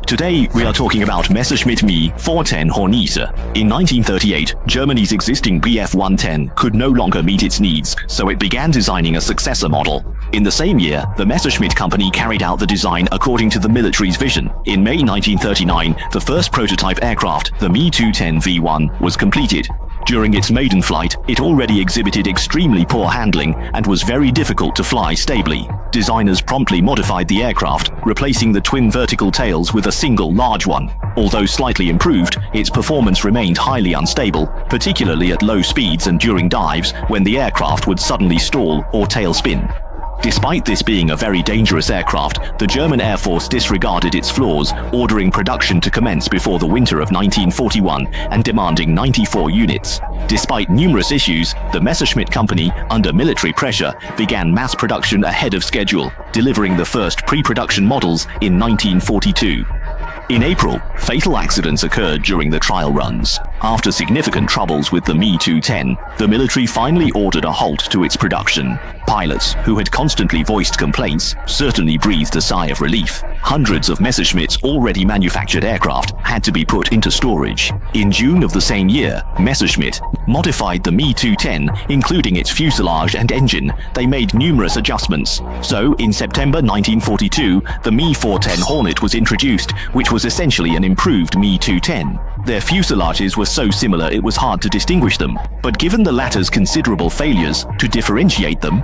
Today, we are talking about Messerschmitt Me 410 Hornisse. In 1938, Germany's existing Bf-110 could no longer meet its needs, so it began designing a successor model. In the same year, the Messerschmitt company carried out the design according to the military's vision. In May 1939, the first prototype aircraft, the Me 210 V1, was completed. During its maiden flight, it already exhibited extremely poor handling and was very difficult to fly stably. Designers promptly modified the aircraft, replacing the twin vertical tails with a single large one. Although slightly improved, its performance remained highly unstable, particularly at low speeds and during dives when the aircraft would suddenly stall or tail spin. Despite this being a very dangerous aircraft, the German Air Force disregarded its flaws, ordering production to commence before the winter of 1941 and demanding 94 units. Despite numerous issues, the Messerschmitt company, under military pressure, began mass production ahead of schedule, delivering the first pre-production models in 1942. In April, fatal accidents occurred during the trial runs. After significant troubles with the Me 210, the military finally ordered a halt to its production. Pilots, who had constantly voiced complaints, certainly breathed a sigh of relief. Hundreds of Messerschmitt's already manufactured aircraft had to be put into storage. In June of the same year, Messerschmitt modified the Me 210, including its fuselage and engine. They made numerous adjustments. So, in September 1942, the Me 410 Hornet was introduced, which was essentially an improved Me 210. Their fuselages were so similar it was hard to distinguish them, but given the latter's considerable failures to differentiate them,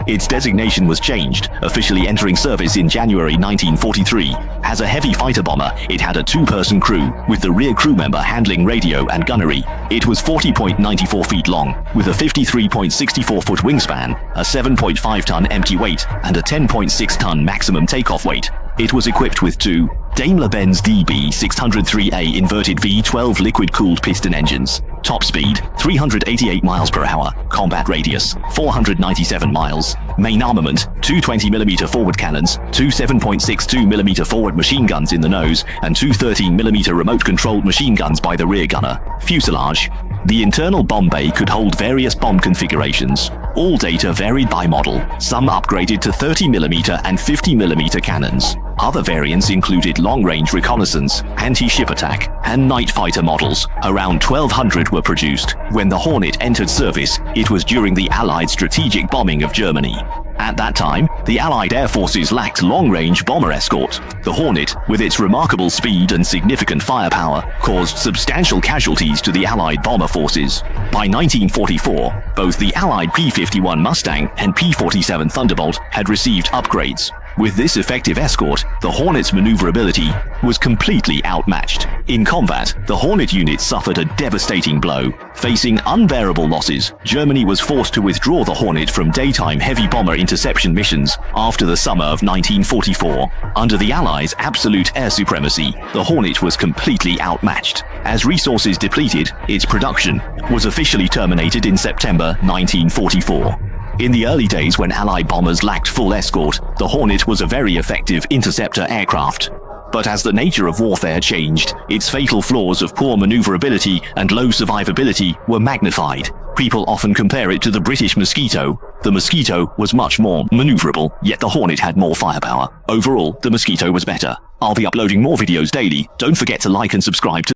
its designation was changed, officially entering service in January 1943. As a heavy fighter bomber, it had a two-person crew, with the rear crew member handling radio and gunnery. It was 40.94 feet long, with a 53.64-foot wingspan, a 7.5-ton empty weight, and a 10.6-ton maximum takeoff weight. It was equipped with two Daimler-Benz DB603A inverted V12 liquid-cooled piston engines. Top speed, 388 miles per hour. Combat radius, 497 miles. Main armament, two 20mm forward cannons, two 7.62mm forward machine guns in the nose, and two 13mm remote-controlled machine guns by the rear gunner. Fuselage. The internal bomb bay could hold various bomb configurations. All data varied by model, some upgraded to 30mm and 50mm cannons. Other variants included long-range reconnaissance, anti-ship attack, and night fighter models. Around 1,200 were produced. When the Hornet entered service, it was during the Allied strategic bombing of Germany. At that time, the Allied air forces lacked long-range bomber escort. The Hornet, with its remarkable speed and significant firepower, caused substantial casualties to the Allied bomber forces. By 1944, both the Allied P-51 Mustang and P-47 Thunderbolt had received upgrades. With this effective escort, the Hornet's maneuverability was completely outmatched. In combat, the Hornet unit suffered a devastating blow. Facing unbearable losses, Germany was forced to withdraw the Hornet from daytime heavy bomber interception missions after the summer of 1944. Under the Allies' absolute air supremacy, the Hornet was completely outmatched. As resources depleted, its production was officially terminated in September 1944. In the early days when Allied bombers lacked full escort, the Hornet was a very effective interceptor aircraft. But as the nature of warfare changed, its fatal flaws of poor maneuverability and low survivability were magnified. People often compare it to the British Mosquito. The Mosquito was much more maneuverable, yet the Hornet had more firepower. Overall, the Mosquito was better. I'll be uploading more videos daily. Don't forget to like and subscribe to